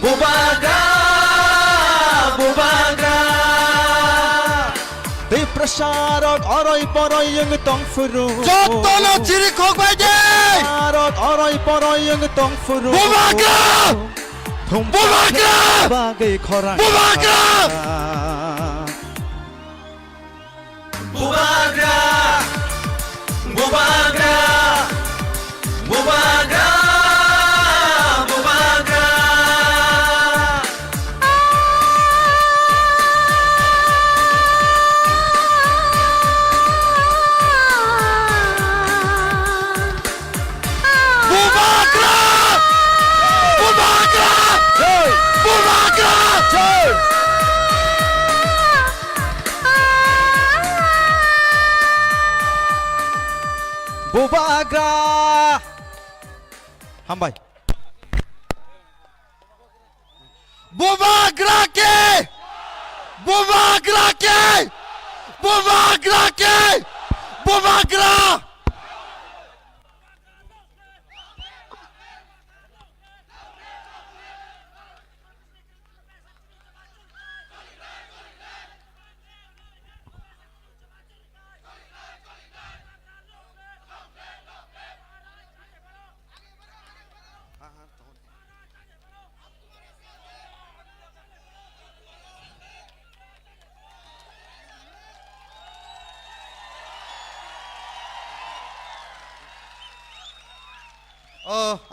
Bubagra, Bubagra. Di prasarot aroy poroy yung tong furu. Jotono Chirikok Baje! Prasarot aroy poroy yung tong furu. Bubagra! Bubagra! Bagay korang. Bubagra! Bubagra, Bubagra, Bubagra, Bubagra. Bubagra! Bubagra! Bubagra! Bubagra. Hambay. Bubagra ke! Bubagra ke! Bubagra ke! Bubagra!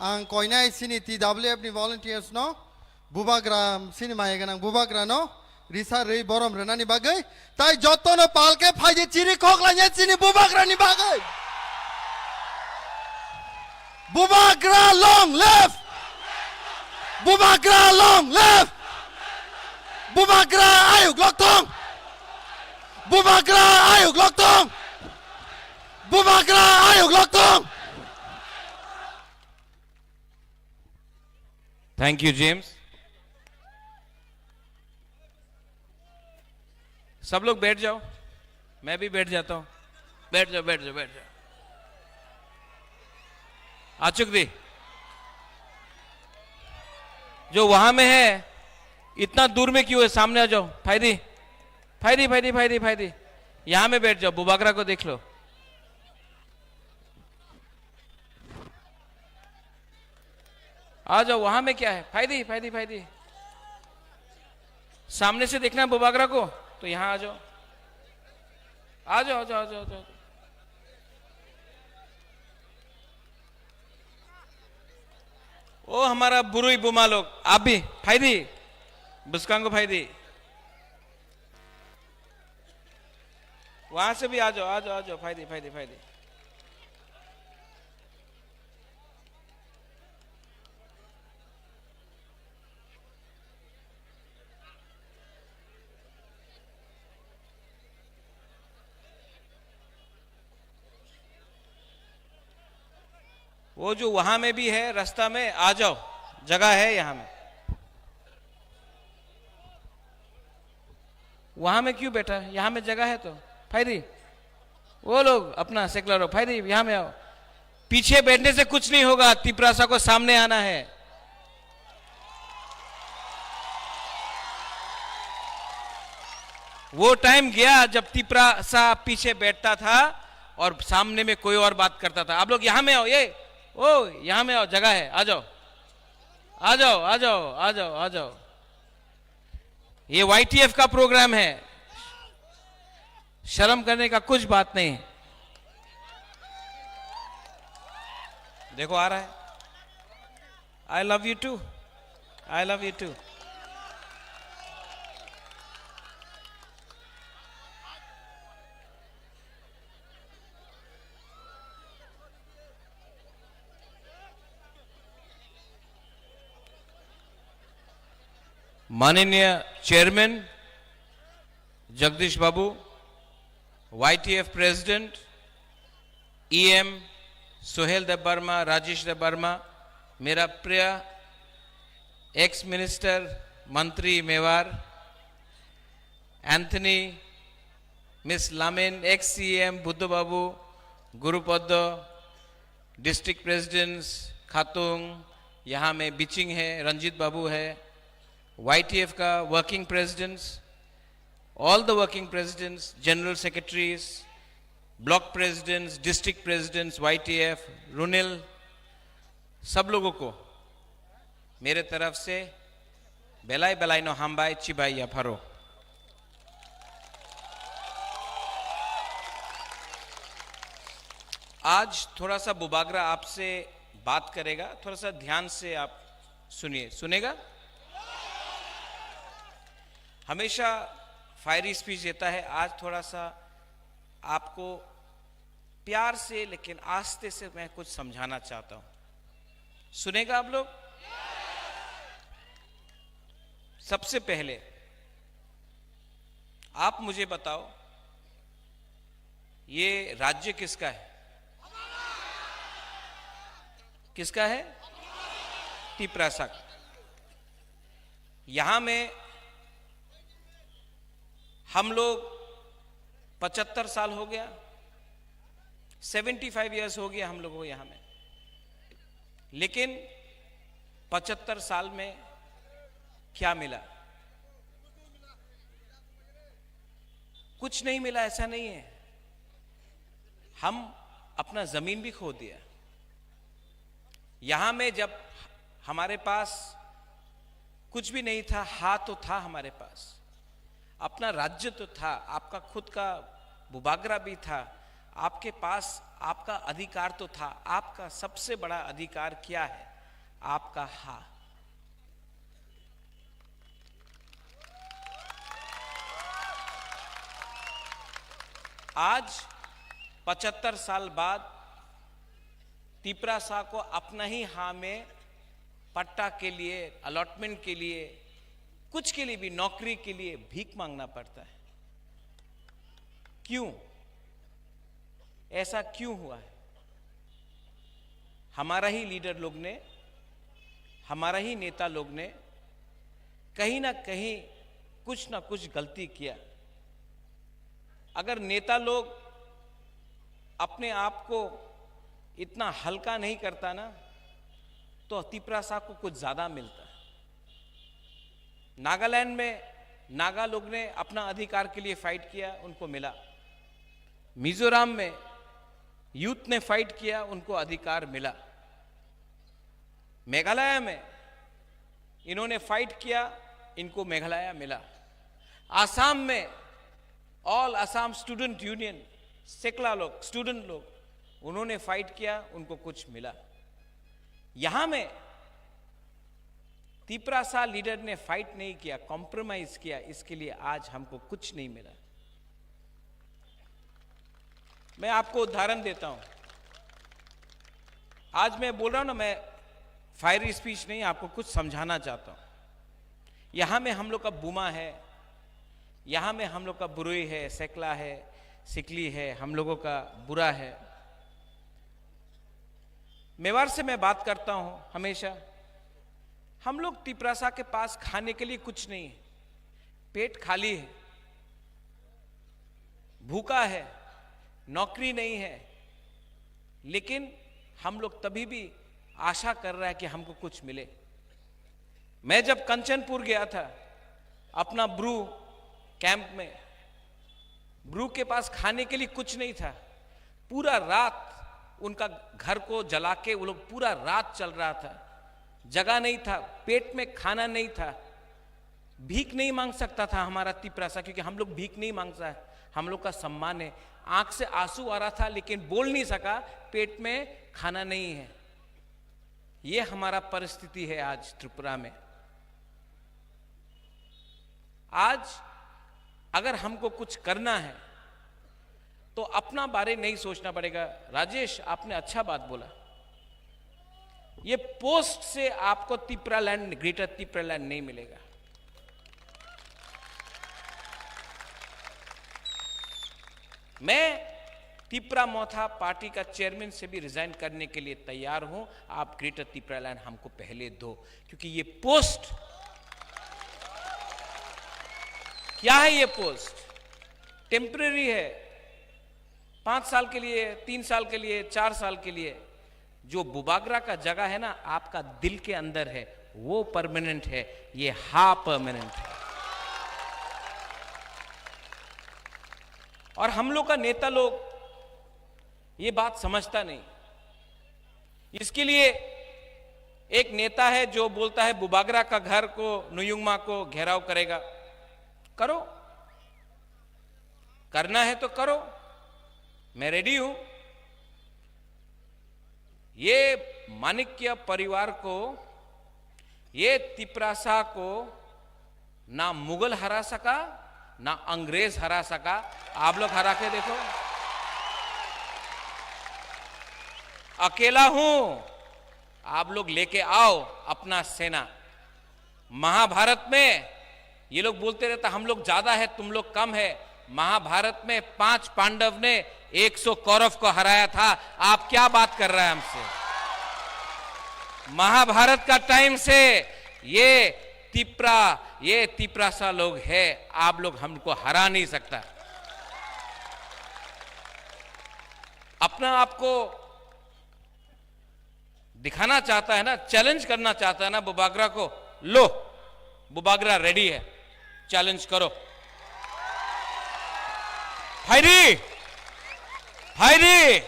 Ang koinai sini TWF ni volunteers no Bubagra sini maega nang Bubagra no Risa rei borom rena ni bagai tai joto no palke phaje Chirikok lanya sini Bubagra ni bagai Bubagra long left Bubagra long left Bubagra ayuk loktong Bubagra ayuk loktong Bubagra ayuk loktong. Thank you, James. सब लोग बैठ जाओ, मैं भी बैठ जाता हूं. बैठ जाओ, बैठ जाओ, बैठ जाओ. आचुक दी जो वहां में है इतना दूर में क्यों है? सामने आ जाओ. फायदी फायदी फायदी फायदी फायदी यहां में बैठ जाओ. बुबागरा को देख लो. आ जाओ. वहां में क्या है? फायदी फायदी फायदी सामने से देखना है बुबागरा को तो यहां आ जाओ. आ जाओ, आ जाओ, आ जाओ, आ जाओ. ओ हमारा बुरुई बुमा लोग आप भी फायदी बुस्कांगो फायदी वहां से भी आ जाओ, आ जाओ, आ जाओ. फायदी फायदी फायदी वो जो वहां में भी है रास्ता में आ जाओ. जगह है यहां में. वहां में क्यों बैठा है? यहां में जगह है तो फायदी वो लोग अपना सेकुलर हो. फायदी यहां में आओ. पीछे बैठने से कुछ नहीं होगा. तिपरासा को सामने आना है. वो टाइम गया जब तिपरासा पीछे बैठता था और सामने में कोई और बात करता था. आप लोग यहां में आओ. ये ओ यहां में आओ. जगह है. आ जाओ, आ जाओ, आ जाओ, आ जाओ, आ जाओ. ये YTF का प्रोग्राम है. शर्म करने का कुछ बात नहीं है. देखो आ रहा है. I love you too. I love you too. माननीय chairman Jagdish Babu, YTF president EM Sohail Dev Verma, Rajesh Dev Verma, मेरा प्रिय एक्स मिनिस्टर मंत्री मेवार एंथनी, मिस लामेन, ex CM Buddha Babu, Gurupada, district presidents खातुंग, यहाँ में बिचिंग है, रंजीत बाबू है, YTF का working presidents, all the working presidents, general secretaries, block presidents, district presidents, YTF, रुनिल, सब लोगों को मेरे तरफ से बेलाई बेलाई नो हाम्बाई चिबाई या फरो। आज थोड़ा सा बुबागरा आपसे बात करेगा, थोड़ा सा ध्यान से आप सुनिए। सुनेगा? हमेशा फायरी स्पीच देता है, आज थोड़ा सा आपको प्यार से लेकिन आस्ते से मैं कुछ समझाना चाहता हूं। सुनेगा आप लोग? सबसे पहले आप मुझे बताओ, ये राज्य किसका है? किसका है? तिपरासा का। यहां में हम लोग 75 साल हो गया, 75 इयर्स हो गया हम लोगों को यहां में, लेकिन 75 साल में क्या मिला? कुछ नहीं मिला, ऐसा नहीं है। हम अपना जमीन भी खो दिया। यहां में जब हमारे पास कुछ भी नहीं था, हाथ तो था हमारे पास, अपना राज्य तो था, आपका खुद का बुबागरा भी था, आपके पास आपका अधिकार तो था। आपका सबसे बड़ा अधिकार क्या है? आपका हाथ। आज 75 साल बाद तिपरासा को अपना ही हां में पट्टा के लिए, अलॉटमेंट के लिए, कुछ के लिए भी, नौकरी के लिए भीख मांगना पड़ता है। क्यों? ऐसा क्यों हुआ है? हमारा ही लीडर लोग ने, हमारा ही नेता लोग ने कहीं ना कहीं कुछ ना कुछ गलती किया। अगर नेता लोग अपने आप को इतना हल्का नहीं करता ना, तो तिपरासा को कुछ ज्यादा मिलता। नागालैंड में नागा लोग ने अपना अधिकार के लिए फाइट किया, उनको मिला। मिजोरम में यूथ ने फाइट किया, उनको अधिकार मिला। मेघालय में इन्होंने फाइट किया, इनको मेघालय मिला। आसाम में ऑल असम स्टूडेंट यूनियन, सेकला लोग, स्टूडेंट लोग, उन्होंने फाइट किया, उनको कुछ मिला। यहां में तिपरासा लीडर ने फाइट नहीं किया, कॉम्प्रोमाइज किया, इसके लिए आज हमको कुछ नहीं मिला। मैं आपको उदाहरण देता हूं। आज मैं बोल रहा हूं ना, मैं फायरी स्पीच नहीं, आपको कुछ समझाना चाहता हूं। यहां में हम लोग का बुमा है, यहां में हम लोग का बुरुई है, सेकला है, सिकली है, हम लोगों का बुरा है। मेवाड़ से मैं बात करता हूं हमेशा। हम लोग तिपरासा के पास खाने के लिए कुछ नहीं है, पेट खाली है, भूखा है, नौकरी नहीं है, लेकिन हम लोग तभी भी आशा कर रहा है कि हमको कुछ मिले। मैं जब कंचनपुर गया था अपना ब्रू कैंप में, ब्रू के पास खाने के लिए कुछ नहीं था। पूरा रात उनका घर को जला के वो लोग पूरा रात चल रहा था, जगह नहीं था, पेट में खाना नहीं था। भीख नहीं मांग सकता था हमारा तिपरासा, क्योंकि हम लोग भीख नहीं मांगता है, हम लोग का सम्मान है। आंख से आंसू आ रहा था लेकिन बोल नहीं सका, पेट में खाना नहीं है। ये हमारा परिस्थिति है आज त्रिपुरा में। आज अगर हमको कुछ करना है तो अपना बारे नहीं सोचना पड़ेगा। राजेश, आपने अच्छा बात बोला। ये पोस्ट से आपको तिपरालैंड, ग्रेटर तिपरालैंड नहीं मिलेगा। मैं तिपरा मोथा पार्टी का चेयरमैन से भी रिजाइन करने के लिए तैयार हूं। आप ग्रेटर तिपरालैंड हमको पहले दो, क्योंकि ये पोस्ट क्या है? ये पोस्ट टेम्परेरी है, 5 साल के लिए, 3 साल के लिए, 4 साल के लिए। जो बुबागरा का जगह है ना, आपका दिल के अंदर है, वो परमानेंट है, ये हा परमानेंट है। और हम लोग का नेता लोग ये बात समझता नहीं। इसके लिए एक नेता है जो बोलता है बुबागरा का घर को, नुयुंगमा को घेराव करेगा। करो, करना है तो करो, मैं रेडी हूं। ये माणिक्य परिवार को, ये तिप्रासा को ना मुगल हरा सका, ना अंग्रेज हरा सका। आप लोग हरा के देखो। अकेला हूं, आप लोग लेके आओ अपना सेना। महाभारत में ये लोग बोलते रहता हम लोग ज्यादा है, तुम लोग कम है। महाभारत में 5 पांडव ने 100 कौरव को हराया था। आप क्या बात कर रहे हैं हमसे? महाभारत का टाइम से ये तिप्रासा लोग है, आप लोग हमको हरा नहीं सकता। अपना आपको दिखाना चाहता है ना, चैलेंज करना चाहता है ना बुबागरा को। लो, बुबागरा रेडी है, चैलेंज करो। फायरी फायरी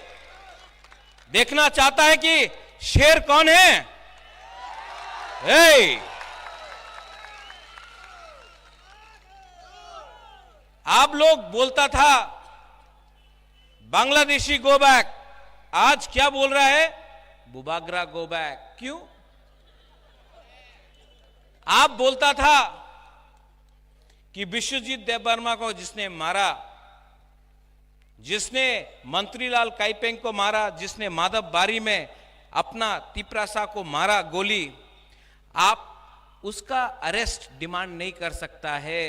देखना चाहता है कि शेर कौन है। आप लोग बोलता था बांग्लादेशी गो बैक, आज क्या बोल रहा है? Bubagra go back. क्यों? आप बोलता था कि विश्वजीत देववर्मा को जिसने मारा, जिसने मंत्रीलाल काइपेंग को मारा, जिसने माधव बारी में अपना तिप्रासा को मारा गोली, आप उसका अरेस्ट डिमांड नहीं कर सकता है।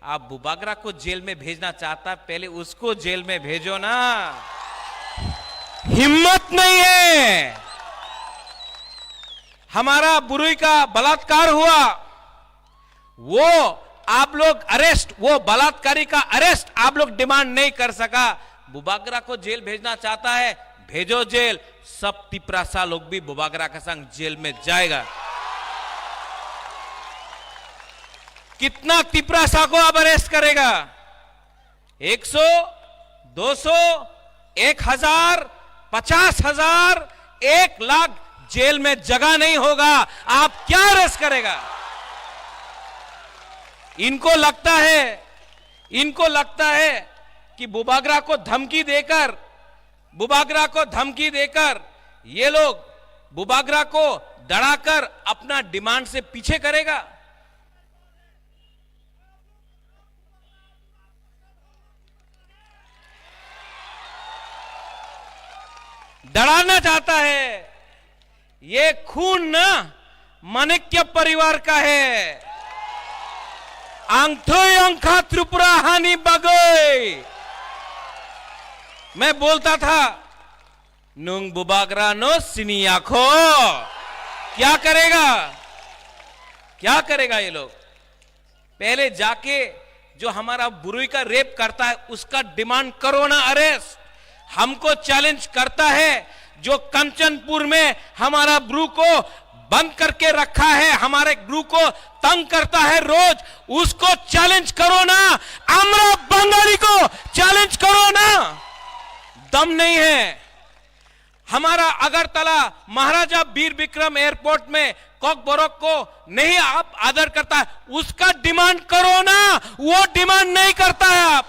आप बुबागरा को जेल में भेजना चाहता, पहले उसको जेल में भेजो ना। हिम्मत नहीं है। हमारा बुरुई का बलात्कार हुआ, वो आप लोग अरेस्ट, वो बलात्कारी का अरेस्ट आप लोग डिमांड नहीं कर सका। बुबागरा को जेल भेजना चाहता है, भेजो जेल। सब तिप्रासा लोग भी बुबागरा के संग जेल में जाएगा। कितना तिप्रासा को अब अरेस्ट करेगा? 100, 200, 1000, 50,000, 1 लाख जेल में जगह नहीं होगा। आप क्या अरेस्ट करेगा? इनको लगता है कि बुबागरा को धमकी देकर ये लोग बुबागरा को डराकर अपना डिमांड से पीछे करेगा। डराना चाहता है। ये खून ना माणिक्य परिवार का है। आंगथोय अंखा त्रिपुरा हानि बगोय। मैं बोलता था नुंग बुबागरा नो सिनियाखो। क्या करेगा ये लोग? पहले जाके जो हमारा बुरुई का रेप करता है उसका डिमांड करो ना अरेस्ट। हमको चैलेंज करता है जो कंचनपुर में हमारा ब्रू को बंद करके रखा है, हमारे ब्रू को तंग करता है रोज, उसको चैलेंज करो ना। आम्रा बंगाली को चैलेंज करो ना। दम नहीं है। हमारा अगरतला महाराजा वीर विक्रम एयरपोर्ट में कॉकबोरोक को नहीं आप आदर करता है, उसका डिमांड करो ना। वो डिमांड नहीं करता है। आप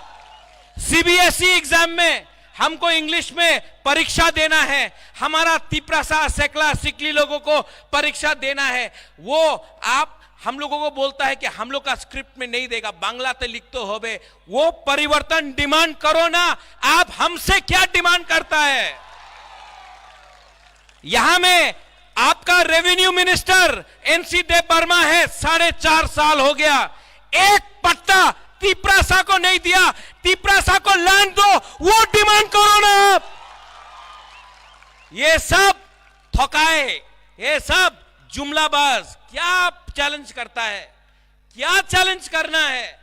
सीबीएसई एग्जाम में हमको इंग्लिश में परीक्षा देना है, हमारा तिप्रासा सेकला सिकली लोगों को परीक्षा देना है, वो आप हम लोगों को बोलता है कि हम लोग का स्क्रिप्ट में नहीं देगा, बांग्ला तो लिख तो होबे। वो परिवर्तन डिमांड करो ना। आप हमसे क्या डिमांड करता है? यहां में आपका रेवेन्यू मिनिस्टर एनसी देववर्मा है, 4.5 साल हो गया, एक पट्टा तिप्रासा को नहीं दिया। तिप्रासा को लैंड दो, वो डिमांड करो ना आप। ये सब थकाए, ये सब जुमलाबाज। क्या चैलेंज करता है? क्या चैलेंज करना है?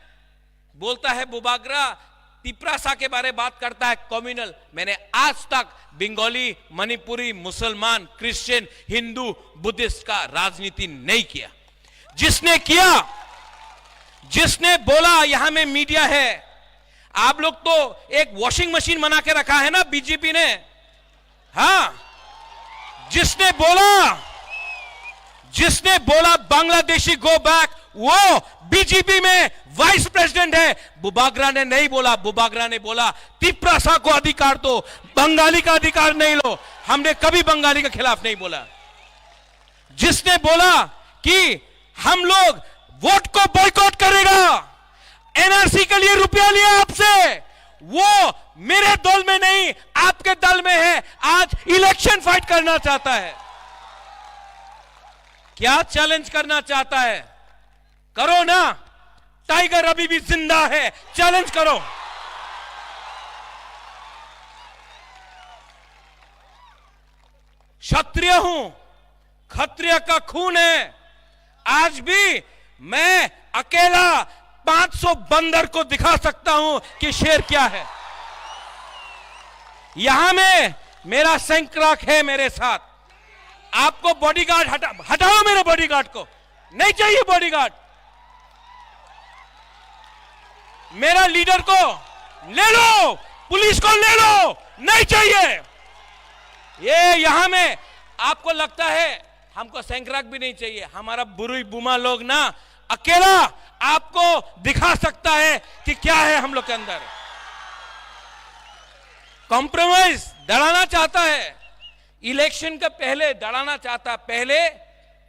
बोलता है बुबागरा तिपरासा के बारे बात करता है कम्युनल। मैंने आज तक बंगाली, मणिपुरी, मुसलमान, क्रिश्चियन, हिंदू, बुद्धिस्ट का राजनीति नहीं किया। जिसने किया, जिसने बोला यहां में मीडिया है। आप लोग तो एक वॉशिंग मशीन बना के रखा है ना बीजेपी ने। हाँ, जिसने बोला बांग्लादेशी गो बैक, वो बीजेपी में वाइस प्रेसिडेंट है। बुबागरा ने नहीं बोला, बुबागरा ने बोला तिपरासा को अधिकार दो, बंगाली का अधिकार नहीं लो। हमने कभी बंगाली के खिलाफ नहीं बोला। जिसने बोला कि हम लोग वोट को बॉयकॉट करेगा, एनआरसी के लिए रुपया लिया आपसे, वो मेरे दल में नहीं आपके दल में है, आज इलेक्शन फाइट करना चाहता है। क्या चैलेंज करना चाहता है? करो ना, टाइगर अभी भी जिंदा है, चैलेंज करो। क्षत्रिय हूं, क्षत्रिय का खून है। आज भी मैं अकेला 500 बंदर को दिखा सकता हूं कि शेर क्या है। यहां में मेरा सैंक्राक है मेरे साथ। आपको बॉडीगार्ड हटाओ, मेरे बॉडीगार्ड को नहीं चाहिए बॉडीगार्ड। मेरा लीडर को ले लो, पुलिस को ले लो, नहीं चाहिए। ये यहां में आपको लगता है हमको सैंक्राक भी नहीं चाहिए। हमारा बुरुई बुमा लोग ना अकेला आपको दिखा सकता है कि क्या है हम लोग के अंदर। कॉम्प्रोमाइज डराना चाहता है, इलेक्शन के पहले डराना चाहता, पहले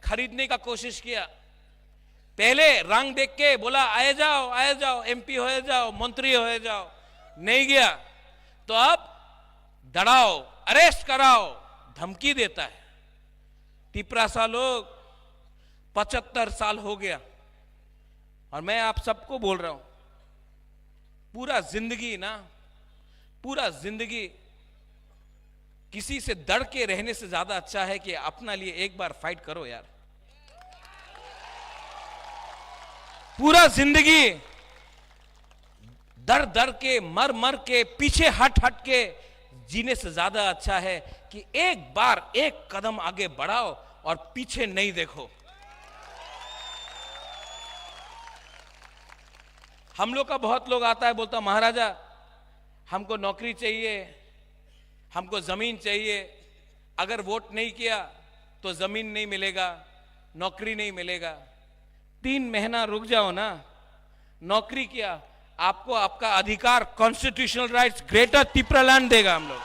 खरीदने का कोशिश किया, पहले रंग देख के बोला आए जाओ एमपी हो जाओ, मंत्री हो जाओ, नहीं गया तो अब डराओ, अरेस्ट कराओ, धमकी देता है। तिपरासा लोग 75 साल हो गया और मैं आप सबको बोल रहा हूं, पूरा जिंदगी किसी से डर के रहने से ज्यादा अच्छा है कि अपना लिए एक बार फाइट करो यार। पूरा जिंदगी डर के, मर के, पीछे हट के जीने से ज्यादा अच्छा है कि एक बार एक कदम आगे बढ़ाओ और पीछे नहीं देखो। हम लोग का बहुत लोग आता है, बोलता महाराजा हमको नौकरी चाहिए, हमको जमीन चाहिए, अगर वोट नहीं किया तो जमीन नहीं मिलेगा, नौकरी नहीं मिलेगा। 3 महीना रुक जाओ ना, नौकरी किया, आपको आपका अधिकार, constitutional rights greater Tipra land देगा। हम लोग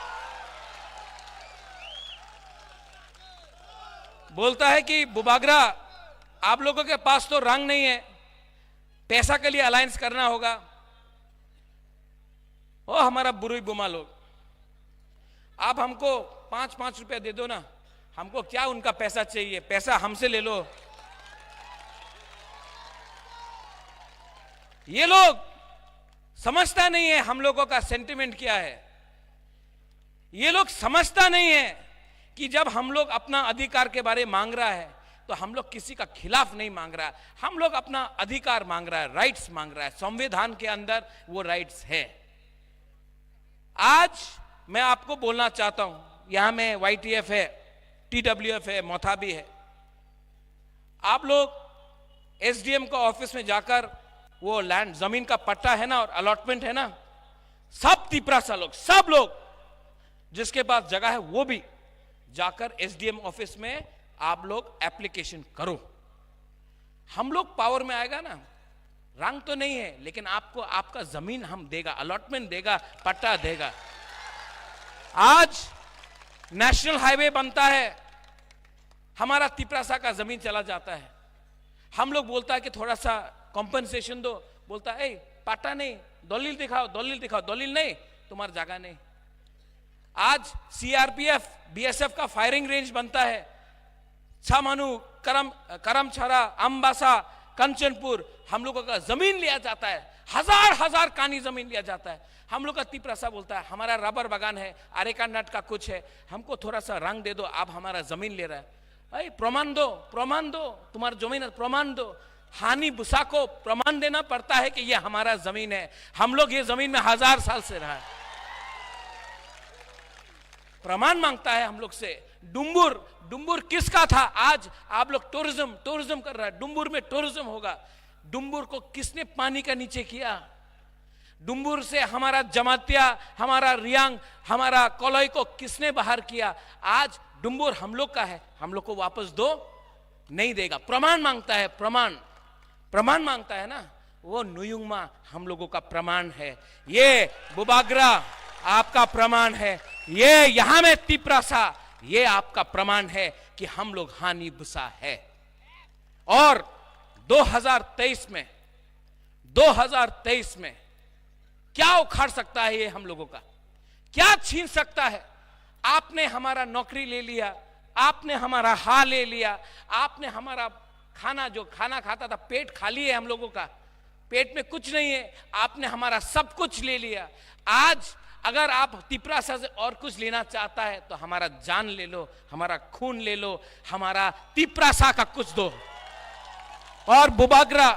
बोलता है कि बुबागरा आप लोगों के पास तो रंग नहीं है, पैसा के लिए अलायंस करना होगा। ओ हमारा बुरुई बुमा लोग, आप हमको 5-5 रुपया दे दो ना, हमको क्या उनका पैसा चाहिए, पैसा हमसे ले लो। ये लोग समझता नहीं है हम लोगों का सेंटिमेंट क्या है। ये लोग समझता नहीं है कि जब हम लोग अपना अधिकार के बारे में मांग रहा है तो हम लोग किसी का खिलाफ नहीं मांग रहा है, हम लोग अपना अधिकार मांग रहा है, राइट्स मांग रहा है। संविधान के अंदर वो राइट्स है। आज मैं आपको बोलना चाहता हूं, यहां में YTF है, TWF है, मोथाबी है। आप लोग SDM का ऑफिस में जाकर वो लैंड, जमीन का पट्टा है ना और अलॉटमेंट है ना, सब तिपरासा लोग, सब लोग जिसके पास जगह है वो भी जाकर SDM ऑफिस में आप लोग एप्लीकेशन करो। हम लोग पावर में आएगा ना, रंग तो नहीं है लेकिन आपको आपका जमीन हम देगा, अलॉटमेंट देगा, पट्टा देगा। आज नेशनल हाईवे बनता है, हमारा तिपरासा का जमीन चला जाता है। हम लोग बोलता है कि थोड़ा सा कॉम्पनसेशन दो, बोलता है पट्टा नहीं, दलील दिखाओ, दलील नहीं, तुम्हारी जगह नहीं। आज CRPF BSF का फायरिंग रेंज बनता है, छामानू, करमछारा, अम्बासा, कंचनपुर, हम लोगों का जमीन लिया जाता है, हजार कानी जमीन लिया जाता है। हम लोग का तिपरासा बोलता है हमारा रबर बागान है, अरेका नट का कुछ है, हमको थोड़ा सा रंग दे दो, आप हमारा जमीन ले रहा है। प्रमाण दो, तुम्हारा जमीन प्रमाण दो। हानि बुसा को प्रमाण देना पड़ता है कि ये हमारा जमीन है, हम लोग ये जमीन में 1000 साल से रहा है। प्रमाण मांगता है हम लोग से। डुम्बुर किसका था? आज आप लोग टूरिज्म कर रहा है, डुम्बुर में टूरिज्म होगा। डुम्बुर को किसने पानी का नीचे किया? डुम्बुर से हमारा जमातिया, हमारा रियांग, हमारा कोलोई को किसने बाहर किया? आज डुम्बुर हम लोग का है, हम लोग को वापस दो, नहीं देगा। प्रमाण मांगता है, प्रमाण मांगता है ना। वो नुयुंगमा हम लोगों का प्रमाण है, ये बुबाग्रा आपका प्रमाण है, ये यहां में तिप्रासा ये आपका प्रमाण है कि हम लोग हानि बुसा है। और 2023 में क्या उखाड़ सकता है ये हम लोगों का? क्या छीन सकता है? आपने हमारा नौकरी ले लिया, आपने हमारा हाल ले लिया, आपने हमारा खाना, जो खाना खाता था, पेट खाली है हम लोगों का, पेट में कुछ नहीं है, आपने हमारा सब कुछ ले लिया। आज अगर आप तिप्रासा से और कुछ लेना चाहता है तो हमारा जान ले लो, हमारा खून ले लो, हमारा तिप्रासा का कुछ दो। और बुबाग्रा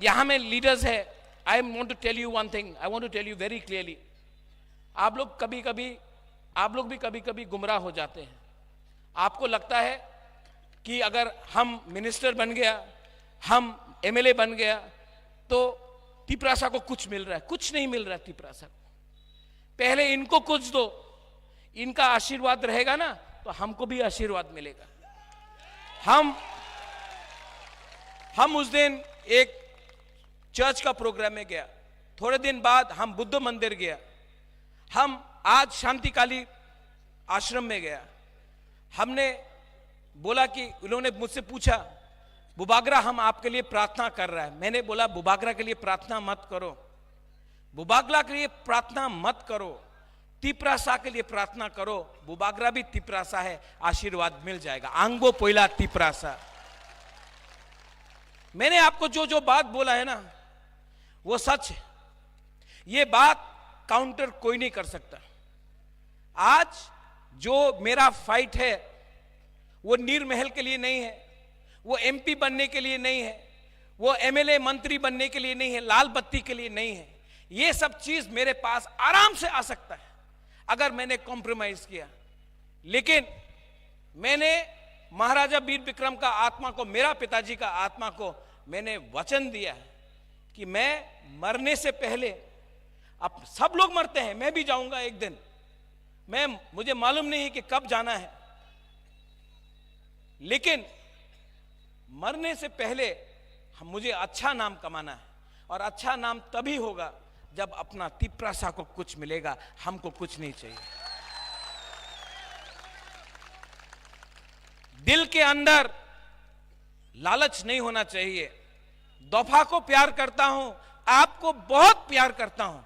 यहां में लीडर्स है। I want to tell you one thing, I want to tell you very clearly. आप लोग भी कभी कभी गुमराह हो जाते हैं। आपको लगता है कि अगर हम मिनिस्टर बन गया, हम एमएलए बन गया तो तिप्रासा को कुछ मिल रहा है। कुछ नहीं मिल रहा है तिप्रासा को। पहले इनको कुछ दो, इनका आशीर्वाद रहेगा ना तो हमको भी आशीर्वाद मिलेगा। हम उस दिन एक चर्च का प्रोग्राम में गया, थोड़े दिन बाद हम बुद्ध मंदिर गया, हम आज शांतिकाली आश्रम में गया। हमने बोला कि उन्होंने मुझसे पूछा, बुबाग्रा हम आपके लिए प्रार्थना कर रहा है। मैंने बोला बुबाग्रा के लिए प्रार्थना मत करो, बुबाग्रा के लिए प्रार्थना मत करो, तिप्रासा के लिए प्रार्थना करो। बुबाग्रा भी तिप्रासा है, आशीर्वाद मिल जाएगा। आंगो पोइला तिप्रासा। मैंने आपको जो बात बोला है ना वो सच है। ये बात काउंटर कोई नहीं कर सकता। आज जो मेरा फाइट है वो नीर महल के लिए नहीं है, वो एमपी बनने के लिए नहीं है, वो एमएलए मंत्री बनने के लिए नहीं है, लाल बत्ती के लिए नहीं है। ये सब चीज मेरे पास आराम से आ सकता है अगर मैंने कॉम्प्रोमाइज किया। लेकिन मैंने महाराजा वीर विक्रम का आत्मा को, मेरा पिताजी का आत्मा को मैंने वचन दिया है कि मैं मरने से पहले, अब सब लोग मरते हैं, मैं भी जाऊंगा एक दिन, मुझे मालूम नहीं है कि कब जाना है, लेकिन मरने से पहले मुझे अच्छा नाम कमाना है। और अच्छा नाम तभी होगा जब अपना तिप्रासा को कुछ मिलेगा, हमको कुछ नहीं चाहिए। दिल के अंदर लालच नहीं होना चाहिए। दफा को प्यार करता हूं, आपको बहुत प्यार करता हूं,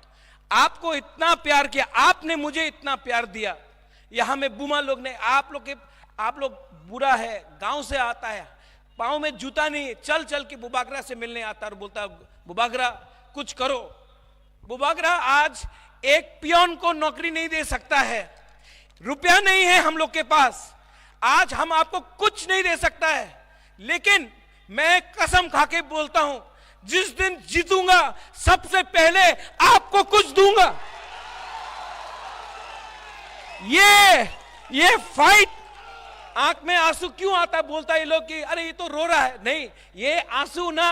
आपको इतना प्यार किया, आपने मुझे इतना प्यार दिया। यहां में बुमा लोग ने, आप लोग बुरा है, गांव से आता है, पांव में जूता नहीं, चल चल के बुबाग्रा से मिलने आता और बोलता बुबाग्रा कुछ करो। बुबाग्रा आज एक पियोन को नौकरी नहीं दे सकता है, रुपया नहीं है हम लोग के पास, आज हम आपको कुछ नहीं दे सकता है। लेकिन मैं कसम खा के बोलता हूं, जिस दिन जीतूंगा सबसे पहले आपको कुछ दूंगा। ये फाइट, आंख में आंसू क्यों आता, बोलता है ये लोग कि अरे ये तो रो रहा है। नहीं, ये आंसू ना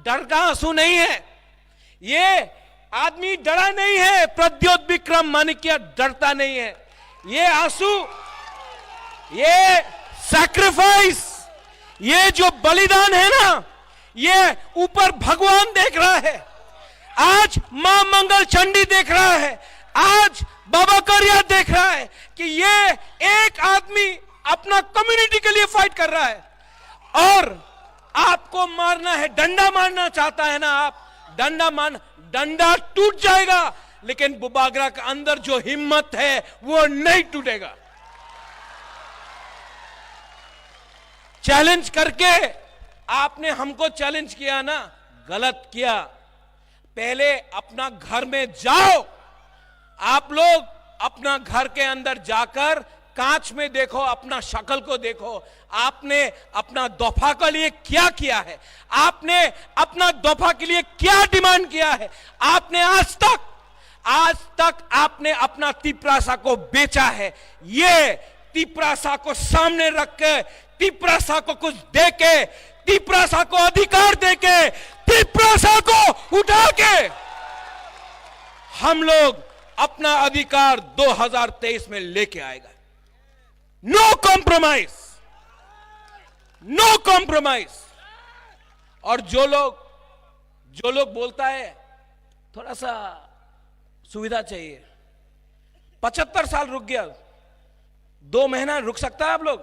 डर का आंसू नहीं है, ये आदमी डरा नहीं है, प्रद्योत विक्रम माणिक्य डरता नहीं है। ये आंसू, ये सैक्रिफाइस, ये जो बलिदान है ना, ये ऊपर भगवान देख रहा है, आज मां मंगल चंडी देख रहा है, आज बाबा करिया देख रहा है कि ये एक आदमी अपना कम्युनिटी के लिए फाइट कर रहा है। और आपको मारना है, डंडा मारना चाहता है ना आप, डंडा टूट जाएगा, लेकिन बुबाग्रा के अंदर जो हिम्मत है वो नहीं टूटेगा। चैलेंज करके आपने हमको चैलेंज किया ना, गलत किया। पहले अपना घर में जाओ, आप लोग अपना घर के अंदर जाकर कांच में देखो, अपना शक्ल को देखो, आपने अपना दफा के लिए क्या किया है, आपने अपना दफा के लिए क्या डिमांड किया है। आपने आज तक आपने अपना तिपरासा को बेचा है। ये तिपरासा को सामने रख के, तिपरासा को कुछ दे के, तिपरासा को अधिकार दे के, तिपरासा को उठा के हम लोग अपना अधिकार 2023 में लेके आएगा। No compromise, no compromise. और जो लोग बोलता है थोड़ा सा सुविधा चाहिए, 75 साल रुक गया, 2 महीना रुक सकता है आप लोग?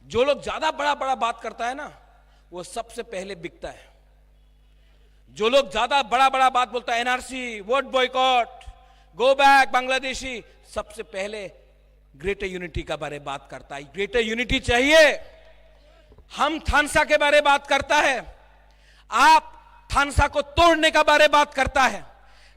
जो लोग ज्यादा बड़ा बात करता है ना, वो सबसे पहले बिकता है। जो लोग ज्यादा बड़ा बात बोलता है, NRC, vote boycott, go back Bangladeshi, सबसे पहले ग्रेटर यूनिटी का बारे में बात करता है। ग्रेटर यूनिटी चाहिए। हम थानसा के बारे में बात करता है, आप थानसा को तोड़ने का बारे में बात करता है।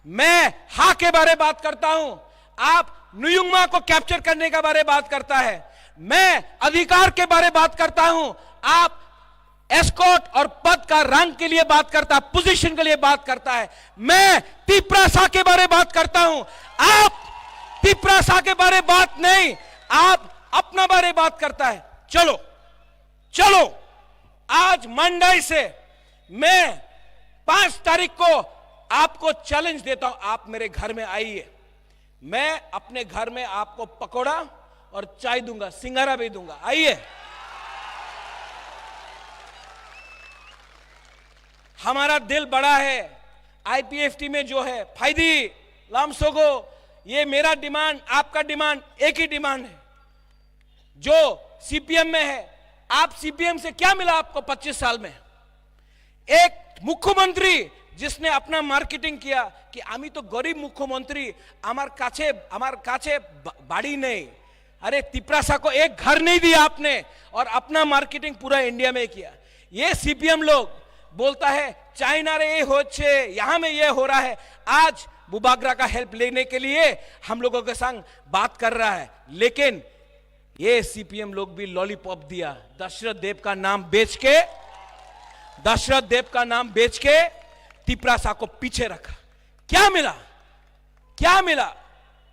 मैं हा के बारे में बात करता हूं, आप नुयुंगमा को कैप्चर करने का बारे में बात करता है। मैं अधिकार के बारे में बात करता हूं, आप एस्कॉर्ट और पद का रंग के लिए बात करता है, पोजीशन के लिए बात करता है। मैं तिपरासा के बारे में बात करता हूं, आप तिपरासा के बारे में बात नहीं, आप अपना बारे में बात करता है। चलो आज मंडई से मैं 5 तारीख को आपको चैलेंज देता हूं, आप मेरे घर में आइए। मैं अपने घर में आपको पकोड़ा और चाय दूंगा, सिंगारा भी दूंगा, आइए। हमारा दिल बड़ा है। आईपीएफटी में जो है फायदी लामसोगो, ये मेरा डिमांड, आपका डिमांड एक ही डिमांड है। जो सीपीएम में है, आप सीपीएम से क्या मिला आपको 25 साल में? एक मुख्यमंत्री जिसने अपना मार्केटिंग किया कि आमी तो गरीब मुख्यमंत्री, আমার কাছে বাড়ি नहीं। अरे तिपरासा को एक घर नहीं दिया आपने, और अपना मार्केटिंग पूरा इंडिया में किया। ये सीपीएम लोग बोलता है चाइना रे ये होच्छे, यहां में ये हो रहा है। आज बुबागरा का हेल्प लेने के लिए हम लोगों के संग बात कर रहा है, लेकिन ये सीपीएम लोग भी लॉलीपॉप दिया। दशरथ देव का नाम बेच के तिपरासा को पीछे रखा। क्या मिला?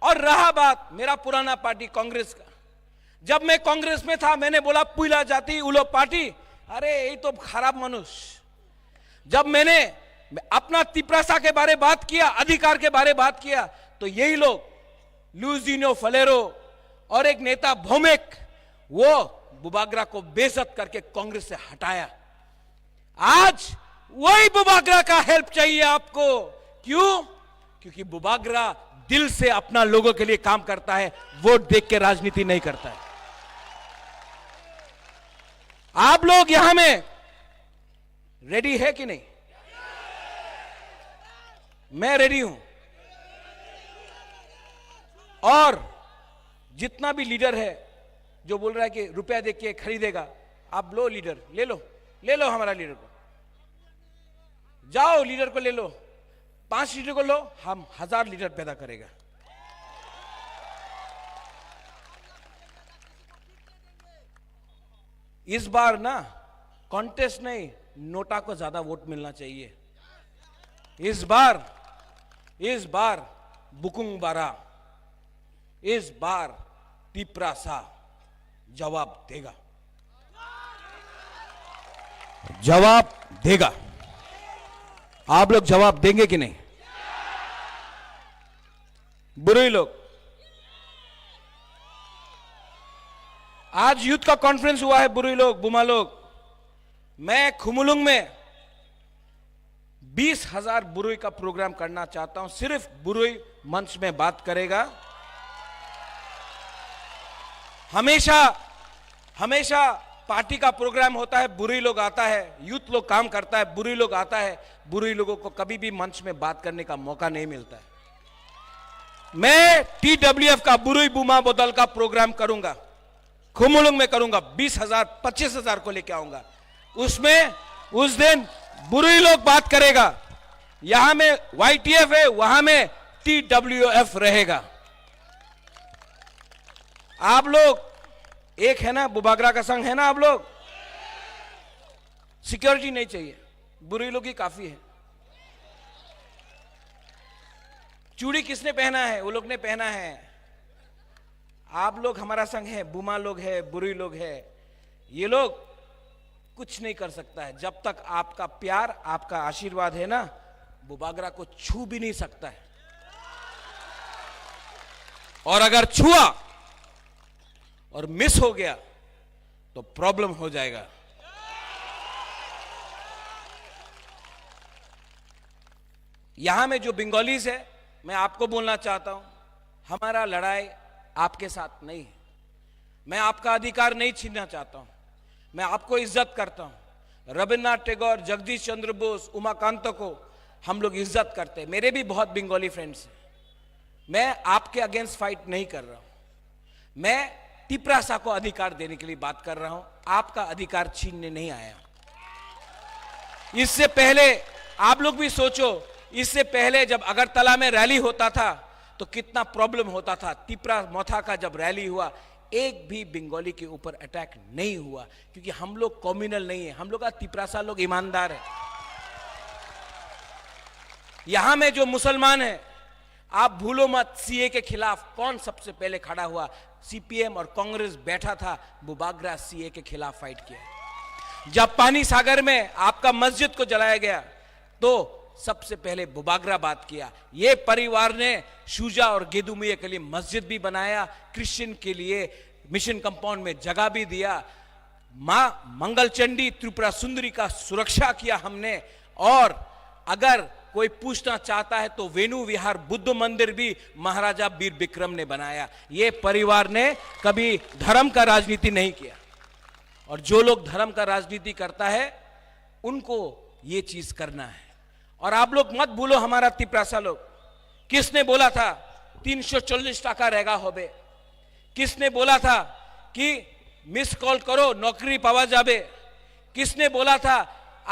और रहा बात मेरा पुराना पार्टी कांग्रेस का, जब मैं कांग्रेस में था मैंने बोला पुइला जाति उलो पार्टी, अरे ये तो खराब मनुष्य। जब मैंने अपना तिपरासा के बारे बात किया, अधिकार के बारे बात किया, तो यही लोग लुइजिनो फलेरो और एक नेता भोमेक, वो बुबागरा को बेइज्जत करके कांग्रेस से हटाया। आज वही बुबागरा का हेल्प चाहिए आपको। क्यों? क्योंकि बुबागरा दिल से अपना लोगों के लिए काम करता है, वोट देख के राजनीति नहीं करता है। आप लोग यहां में रेडी है कि नहीं? मैं रेडी हूं। और जितना भी लीडर है जो बोल रहा है कि रुपया देख के खरीदेगा, आप लो लीडर, ले लो हमारा लीडर को, जाओ लीडर को ले लो, 5 लीडर को लो, हम 1000 लीडर पैदा करेगा। इस बार ना कॉन्टेस्ट नहीं, नोटा को ज्यादा वोट मिलना चाहिए। इस बार बुकुंग बारा, इस बार तिपरासा जवाब देगा। आप लोग जवाब देंगे कि नहीं? बुरे लोग, आज यूथ का कॉन्फ्रेंस हुआ है, बुरे लोग, बुमा लोग। मैं खुमुलुंग में 20,000 बुरुई का प्रोग्राम करना चाहता हूं। सिर्फ बुरुई मंच में बात करेगा। हमेशा पार्टी का प्रोग्राम होता है, बुरुई लोग आता है, यूथ लोग काम करता है, बुरुई लोग आता है। बुरुई लोगों को कभी भी मंच में बात करने का मौका नहीं मिलता है। मैं TWF का बुरुई बुमा बोदल का प्रोग्राम करूंगा, खुमुलुंग में करूंगा, 20,000 25,000 को लेके आऊंगा। उसमें उस दिन बुरुई लोग बात करेगा। यहां में YTF है, वहां में TWF रहेगा। आप लोग एक है ना, बुबागरा का संघ है ना आप लोग? सिक्योरिटी नहीं चाहिए, बुरे लोग ही काफी है। चूड़ी किसने पहना है? वो लोग ने पहना है। आप लोग हमारा संघ है, बुमा लोग है, बुरी लोग है, ये लोग कुछ नहीं कर सकता है। जब तक आपका प्यार, आपका आशीर्वाद है ना, बुबागरा को छू भी नहीं सकता है। और अगर छुआ और मिस हो गया तो प्रॉब्लम हो जाएगा। यहां में जो बंगालीज है, मैं आपको बोलना चाहता हूं, हमारा लड़ाई आपके साथ नहीं है। मैं आपका अधिकार नहीं छीनना चाहता हूं, मैं आपको इज्जत करता हूं। रविन्द्रनाथ टैगोर, जगदीश चंद्र बोस, उमाकांत को हम लोग इज्जत करते हैं। मेरे भी बहुत बंगाली फ्रेंड्स हैं। मैं आपके अगेंस्ट फाइट नहीं कर रहा हूं, मैं तिपरासा को अधिकार देने के लिए बात कर रहा हूं, आपका अधिकार छीनने नहीं आया। इससे पहले आप लोग भी सोचो, इससे पहले जब अगरतला में रैली होता था तो कितना प्रॉब्लम होता था। तिपरा मोथा का जब रैली हुआ, एक भी बंगाली के ऊपर अटैक नहीं हुआ, क्योंकि हम लोग कम्युनल नहीं है, हम लोग का तिपरासा लोग ईमानदार है। यहां में जो मुसलमान है, आप भूलो मत, सीए के खिलाफ कौन सबसे पहले खड़ा हुआ? सीपीएम और कांग्रेस बैठा था, बुबागरा सीए के खिलाफ फाइट किया। जब पानी सागर में आपका मस्जिद को जलाया गया तो सबसे पहले बुबागरा बात किया। ये परिवार ने शुजा और गेदुमिया के लिए मस्जिद भी बनाया, क्रिश्चियन के लिए मिशन कंपाउंड में जगह भी दिया, मां मंगलचंडी त्रिपुरा सुंदरी का सुरक्षा किया हमने। और अगर कोई पूछना चाहता है तो वेणु विहार बुद्ध मंदिर भी महाराजा वीर विक्रम ने बनाया। ये परिवार ने कभी धर्म का राजनीति नहीं किया, और जो लोग धर्म का राजनीति करता है उनको ये चीज करना है। और आप लोग मत भूलो, हमारा तिपरासा लोग, किसने बोला था 340 टाका रहेगा होबे? किसने बोला था कि मिस कॉल करो नौकरी पावा जाबे? किसने बोला था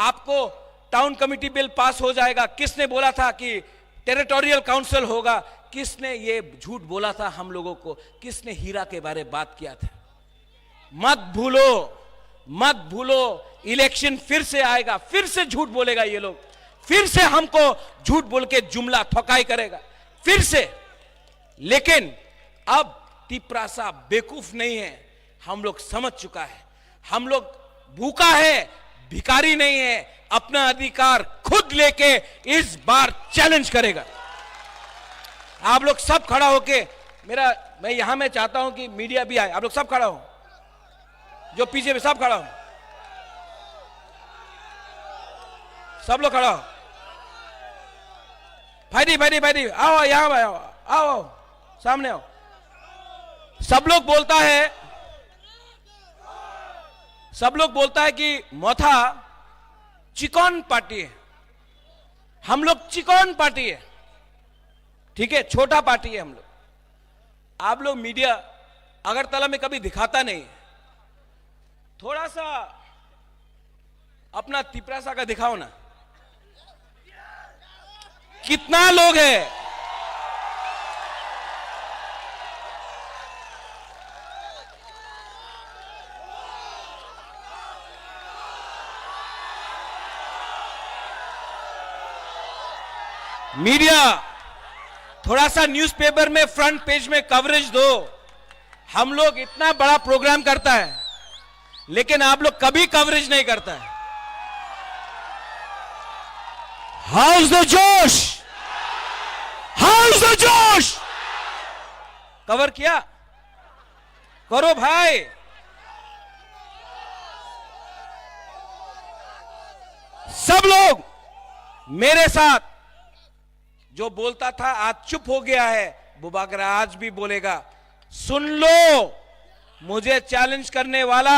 आपको टाउन कमिटी बिल पास हो जाएगा? किसने बोला था कि टेरिटोरियल काउंसिल होगा? किसने ये झूठ बोला था हम लोगों को? किसने हीरा के बारे बात किया था? मत भूलो, मत भूलो, इलेक्शन फिर से आएगा, फिर से झूठ बोलेगा ये लोग, फिर से हमको झूठ बोल के जुमला ठोकाई करेगा, फिर से। लेकिन अब तिपरासा बेवकूफ नहीं है, हम लोग समझ चुका है। हम लोग भूखा है, भिखारी नहीं है, अपना अधिकार खुद लेके इस बार चैलेंज करेगा। आप लोग सब खड़ा होके मैं यहां में चाहता हूं कि मीडिया भी आए, आप लोग सब खड़ा हो, जो पीछे भी सब खड़ा हो, सब लोग खड़ा हो। भाई आओ, यहां आओ, आओ सामने आओ। सब लोग बोलता है कि मोथा चिकन पार्टी है, हम लोग चिकन पार्टी है, ठीक है, छोटा पार्टी है हम लोग। आप लोग मीडिया अगरतला में कभी दिखाता नहीं, थोड़ा सा अपना तिपरासा का दिखाओ ना, कितना लोग है। मीडिया थोड़ा सा न्यूज़पेपर में फ्रंट पेज में कवरेज दो। हम लोग इतना बड़ा प्रोग्राम करता है, लेकिन आप लोग कभी कवरेज नहीं करता है। हाउस द जोश, हाउस द जोश, कवर किया करो भाई। सब लोग मेरे साथ, जो बोलता था आज चुप हो गया है, बुबागरा आज भी बोलेगा। सुन लो, मुझे चैलेंज करने वाला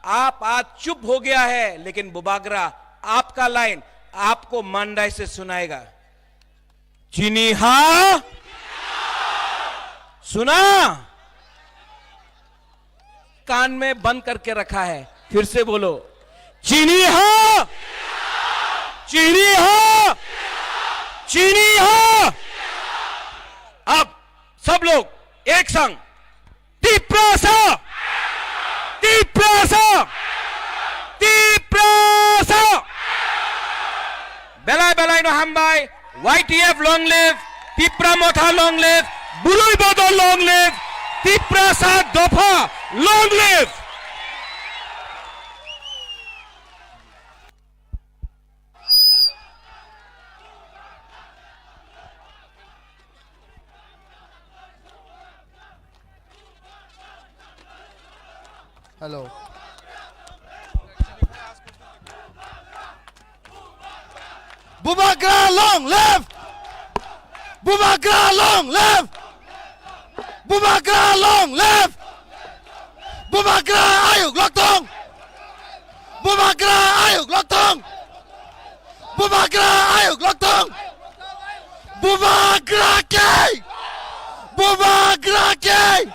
आप आज चुप हो गया है, लेकिन बुबागरा आपका लाइन आपको मंडाई से सुनाएगा। चीनी हा सुना, कान में बंद करके रखा है, फिर से बोलो, चीनी हा, चीनी हा, चीनी हा। अब सब लोग एक संग Tiprasa! Tiprasa! Tiprasa! Belai belai no hambai. YTF long live. Tipra Motha long live. Buloi Bodol long live. Tiprasa Dofa long live. Hello. Bubagra long live! Bubagra long live! Bubagra long live! Bubagra ayuk loktong! Bubagra ayuk loktong! Bubagra ayuk loktong! Bubagra kay! Bubagra kay!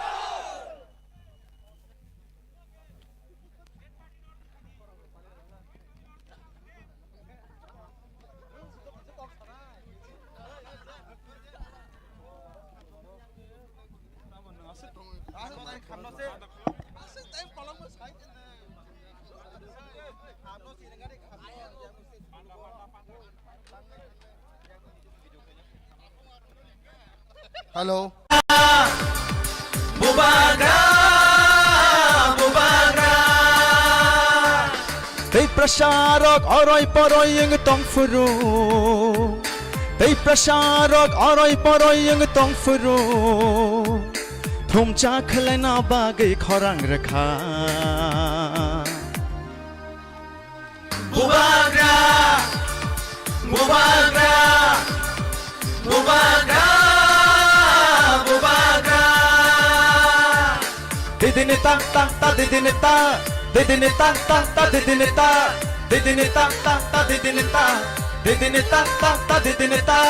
Hello. Bubagra, Bubagra. Tei prasarok oroi poroi yung tong furu. Tei prasarok oroi poroi yung tong furu. Thum cha khalai na bagai khorang rakha. Bubagra, Bubagra, Bubagra. Didini ta ta ta didini ta didini ta ta ta didini ta didini ta ta ta didini ta didini ta ta ta didini ta